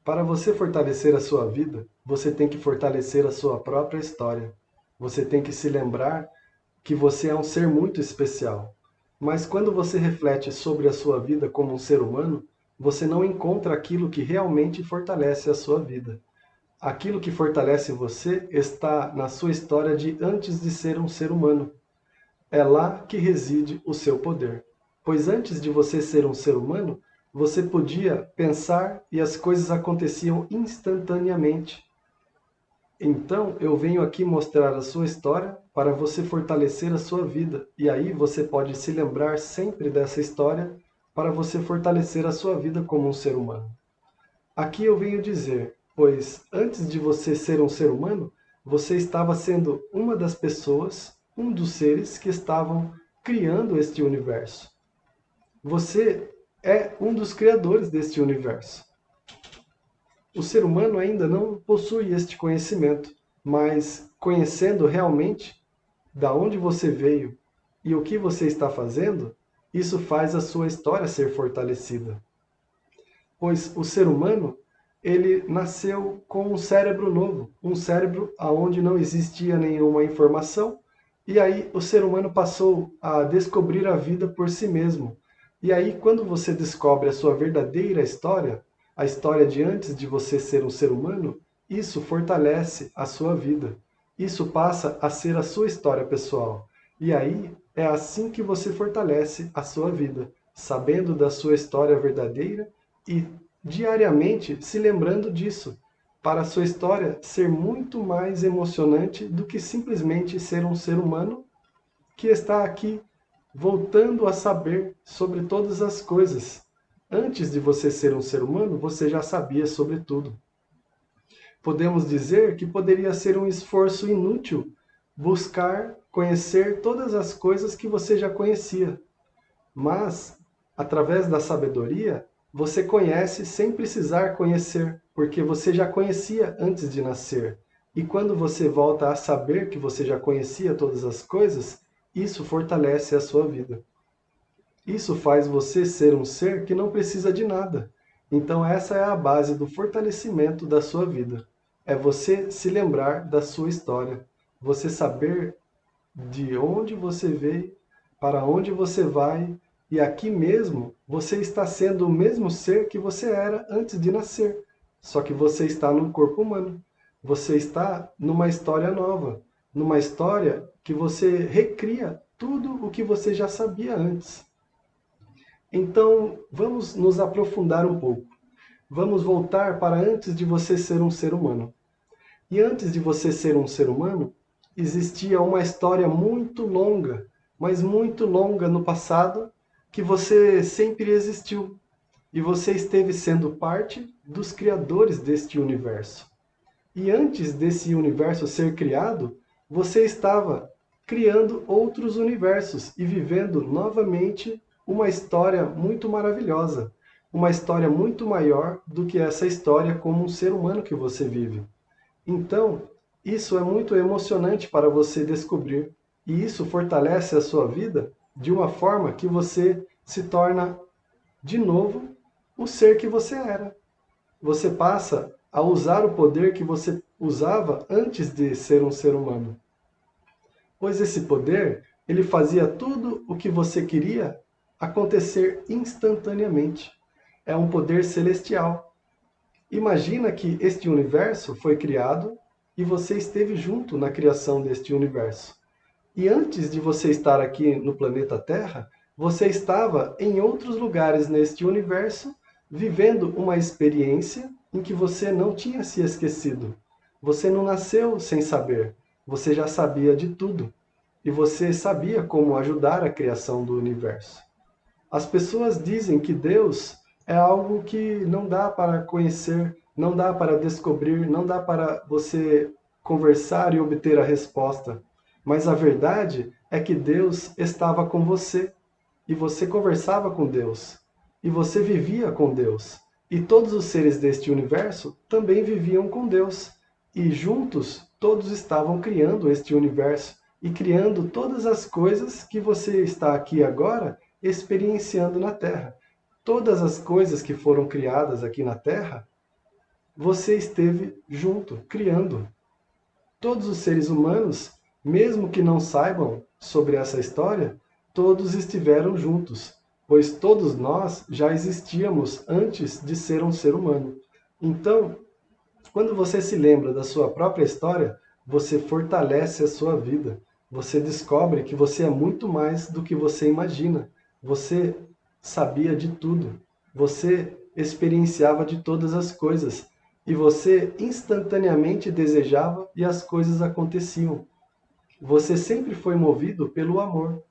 Para você fortalecer a sua vida, você tem que fortalecer a sua própria história. Você tem que se lembrar que você é um ser muito especial. Mas quando você reflete sobre a sua vida como um ser humano, você não encontra aquilo que realmente fortalece a sua vida. Aquilo que fortalece você está na sua história de antes de ser um ser humano. É lá que reside o seu poder. Pois antes de você ser um ser humano, você podia pensar e as coisas aconteciam instantaneamente. Então, eu venho aqui mostrar a sua história para você fortalecer a sua vida. E aí você pode se lembrar sempre dessa história para você fortalecer a sua vida como um ser humano. Aqui eu venho dizer, pois antes de você ser um ser humano, você estava sendo uma das pessoas, um dos seres que estavam criando este universo. Você é um dos criadores deste universo. O ser humano ainda não possui este conhecimento, mas conhecendo realmente da onde você veio e o que você está fazendo, isso faz a sua história ser fortalecida. Pois o ser humano, ele nasceu com um cérebro novo, um cérebro onde não existia nenhuma informação, e aí o ser humano passou a descobrir a vida por si mesmo. E aí, quando você descobre a sua verdadeira história, a história de antes de você ser um ser humano, isso fortalece a sua vida. Isso passa a ser a sua história pessoal. E aí é assim que você fortalece a sua vida, sabendo da sua história verdadeira e diariamente se lembrando disso, para a sua história ser muito mais emocionante do que simplesmente ser um ser humano que está aqui voltando a saber sobre todas as coisas. Antes de você ser um ser humano, você já sabia sobre tudo. Podemos dizer que poderia ser um esforço inútil buscar conhecer todas as coisas que você já conhecia. Mas, através da sabedoria, você conhece sem precisar conhecer, porque você já conhecia antes de nascer. E quando você volta a saber que você já conhecia todas as coisas, isso fortalece a sua vida. Isso faz você ser um ser que não precisa de nada. Então, essa é a base do fortalecimento da sua vida. É você se lembrar da sua história, você saber de onde você veio, para onde você vai, e aqui mesmo você está sendo o mesmo ser que você era antes de nascer, só que você está num corpo humano. Você está numa história nova, numa história que você recria tudo o que você já sabia antes. Então, vamos nos aprofundar um pouco. Vamos voltar para antes de você ser um ser humano. E antes de você ser um ser humano, existia uma história muito longa, mas muito longa no passado, que você sempre existiu. E você esteve sendo parte dos criadores deste universo. E antes desse universo ser criado, você estava criando outros universos e vivendo novamente uma história muito maravilhosa. Uma história muito maior do que essa história como um ser humano que você vive. Então, isso é muito emocionante para você descobrir, e isso fortalece a sua vida de uma forma que você se torna, de novo, o ser que você era. Você passa a usar o poder que você usava antes de ser um ser humano. Pois esse poder, ele fazia tudo o que você queria acontecer instantaneamente. É um poder celestial. Imagina que este universo foi criado e você esteve junto na criação deste universo. E antes de você estar aqui no planeta Terra, você estava em outros lugares neste universo, vivendo uma experiência em que você não tinha se esquecido. Você não nasceu sem saber, você já sabia de tudo. E você sabia como ajudar a criação do universo. As pessoas dizem que Deus é algo que não dá para conhecer, não dá para descobrir, não dá para você conversar e obter a resposta. Mas a verdade é que Deus estava com você e você conversava com Deus e você vivia com Deus. E todos os seres deste universo também viviam com Deus. E juntos todos estavam criando este universo e criando todas as coisas que você está aqui agora experienciando na Terra. Todas as coisas que foram criadas aqui na Terra você esteve junto, criando. Todos os seres humanos, mesmo que não saibam sobre essa história, todos estiveram juntos, pois todos nós já existíamos antes de ser um ser humano. Então, quando você se lembra da sua própria história, você fortalece a sua vida. Você descobre que você é muito mais do que você imagina. Você sabia de tudo. Você experienciava de todas as coisas. E você instantaneamente desejava e as coisas aconteciam. Você sempre foi movido pelo amor.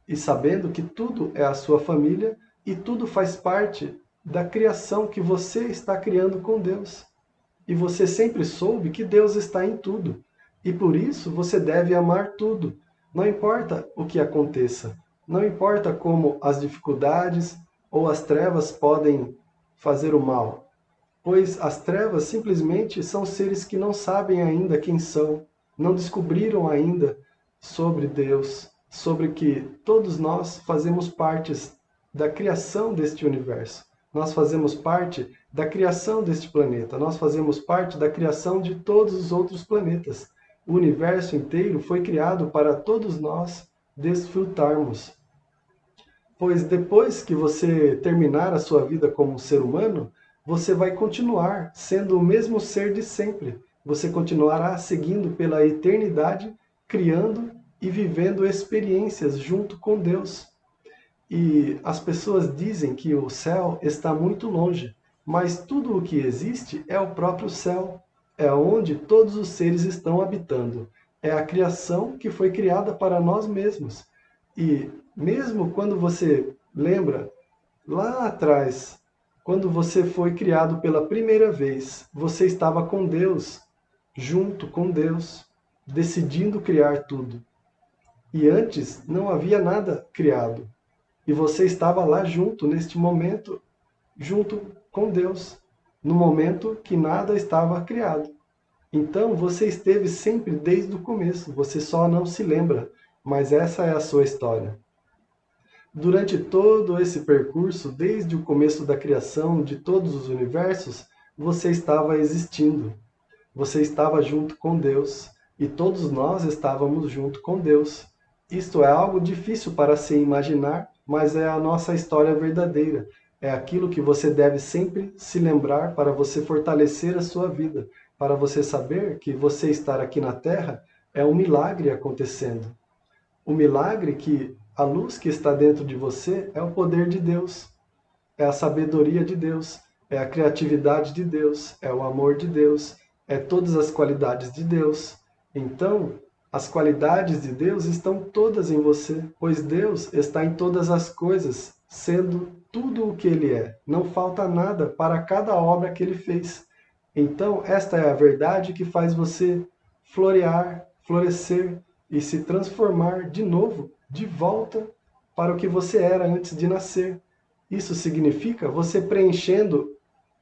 E sabendo que tudo é a sua família e tudo faz parte da criação que você está criando com Deus. E você sempre soube que Deus está em tudo. E por isso você deve amar tudo. Não importa o que aconteça. Não importa como as dificuldades ou as trevas podem fazer o mal. Pois as trevas simplesmente são seres que não sabem ainda quem são. Não descobriram ainda sobre Deus. Sobre que todos nós fazemos partes da criação deste universo. Nós fazemos parte da criação deste planeta. Nós fazemos parte da criação de todos os outros planetas. O universo inteiro foi criado para todos nós desfrutarmos. Pois depois que você terminar a sua vida como um ser humano, você vai continuar sendo o mesmo ser de sempre. Você continuará seguindo pela eternidade, criando e vivendo experiências junto com Deus. E as pessoas dizem que o céu está muito longe, mas tudo o que existe é o próprio céu, é onde todos os seres estão habitando. É a criação que foi criada para nós mesmos. E mesmo quando você lembra, lá atrás, quando você foi criado pela primeira vez, você estava com Deus, junto com Deus, decidindo criar tudo. E antes não havia nada criado. E você estava lá junto, neste momento, junto com Deus, no momento que nada estava criado. Então você esteve sempre desde o começo, você só não se lembra, mas essa é a sua história. Durante todo esse percurso, desde o começo da criação de todos os universos, você estava existindo. Você estava junto com Deus e todos nós estávamos junto com Deus. Isto é algo difícil para se imaginar, mas é a nossa história verdadeira. É aquilo que você deve sempre se lembrar para você fortalecer a sua vida, para você saber que você estar aqui na Terra é um milagre acontecendo. O milagre que a luz que está dentro de você é o poder de Deus, é a sabedoria de Deus, é a criatividade de Deus, é o amor de Deus, é todas as qualidades de Deus. Então, as qualidades de Deus estão todas em você, pois Deus está em todas as coisas, sendo tudo o que Ele é. Não falta nada para cada obra que Ele fez. Então, esta é a verdade que faz você florear, florescer e se transformar de novo, de volta para o que você era antes de nascer. Isso significa você preenchendo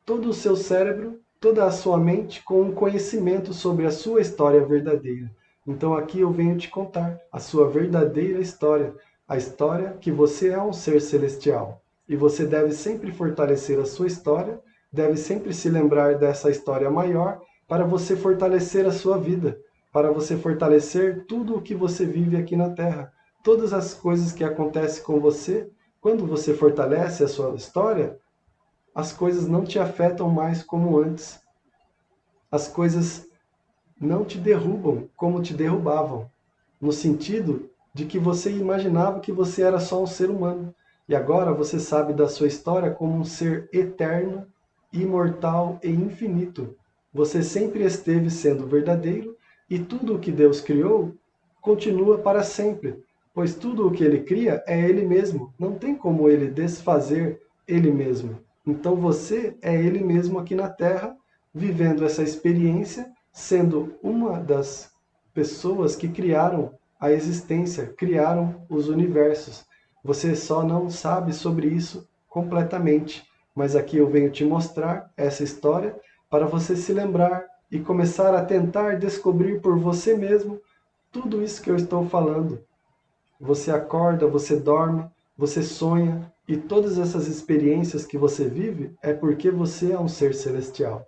todo o seu cérebro, toda a sua mente com um conhecimento sobre a sua história verdadeira. Então aqui eu venho te contar a sua verdadeira história, a história que você é um ser celestial. E você deve sempre fortalecer a sua história, deve sempre se lembrar dessa história maior para você fortalecer a sua vida, para você fortalecer tudo o que você vive aqui na Terra. Todas as coisas que acontecem com você, quando você fortalece a sua história, as coisas não te afetam mais como antes. As coisas não te derrubam como te derrubavam, no sentido de que você imaginava que você era só um ser humano. E agora você sabe da sua história como um ser eterno, imortal e infinito. Você sempre esteve sendo verdadeiro e tudo o que Deus criou continua para sempre, pois tudo o que Ele cria é Ele mesmo. Não tem como Ele desfazer Ele mesmo. Então você é Ele mesmo aqui na Terra, vivendo essa experiência, sendo uma das pessoas que criaram a existência, criaram os universos. Você só não sabe sobre isso completamente, mas aqui eu venho te mostrar essa história para você se lembrar e começar a tentar descobrir por você mesmo tudo isso que eu estou falando. Você acorda, você dorme, você sonha, e todas essas experiências que você vive é porque você é um ser celestial.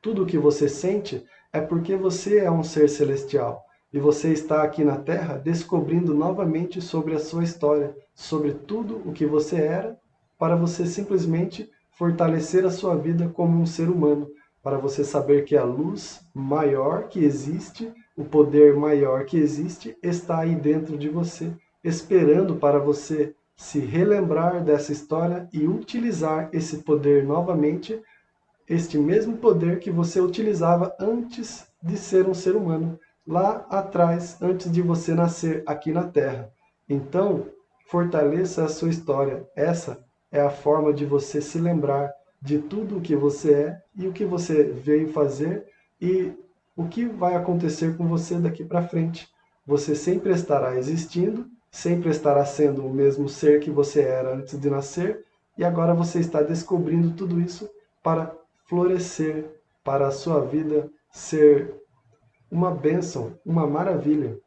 tudo o que você sente, é porque você é um ser celestial. E você está aqui na Terra descobrindo novamente sobre a sua história, sobre tudo o que você era, para você simplesmente fortalecer a sua vida como um ser humano, para você saber que a luz maior que existe, o poder maior que existe, está aí dentro de você, esperando para você se relembrar dessa história e utilizar esse poder novamente, este mesmo poder que você utilizava antes de ser um ser humano, lá atrás, antes de você nascer aqui na Terra. Então, fortaleça a sua história. Essa é a forma de você se lembrar de tudo o que você é e o que você veio fazer e o que vai acontecer com você daqui para frente. Você sempre estará existindo, sempre estará sendo o mesmo ser que você era antes de nascer, e agora você está descobrindo tudo isso para florescer, para a sua vida ser uma bênção, uma maravilha.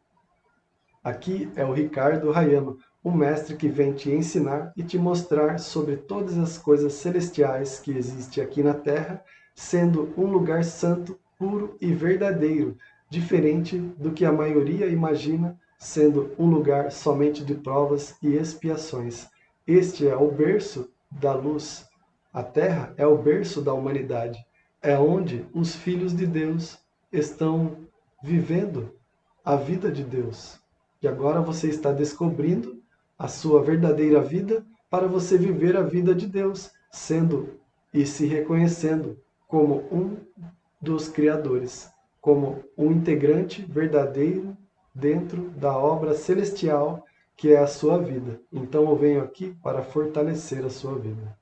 Aqui é o Ricardo Rayano, o mestre que vem te ensinar e te mostrar sobre todas as coisas celestiais que existem aqui na Terra, sendo um lugar santo, puro e verdadeiro, diferente do que a maioria imagina, sendo um lugar somente de provas e expiações. Este é o berço da luz. A Terra é o berço da humanidade. É onde os filhos de Deus estão vivendo a vida de Deus. E agora você está descobrindo a sua verdadeira vida para você viver a vida de Deus, sendo e se reconhecendo como um dos criadores, como um integrante verdadeiro dentro da obra celestial que é a sua vida. Então eu venho aqui para fortalecer a sua vida.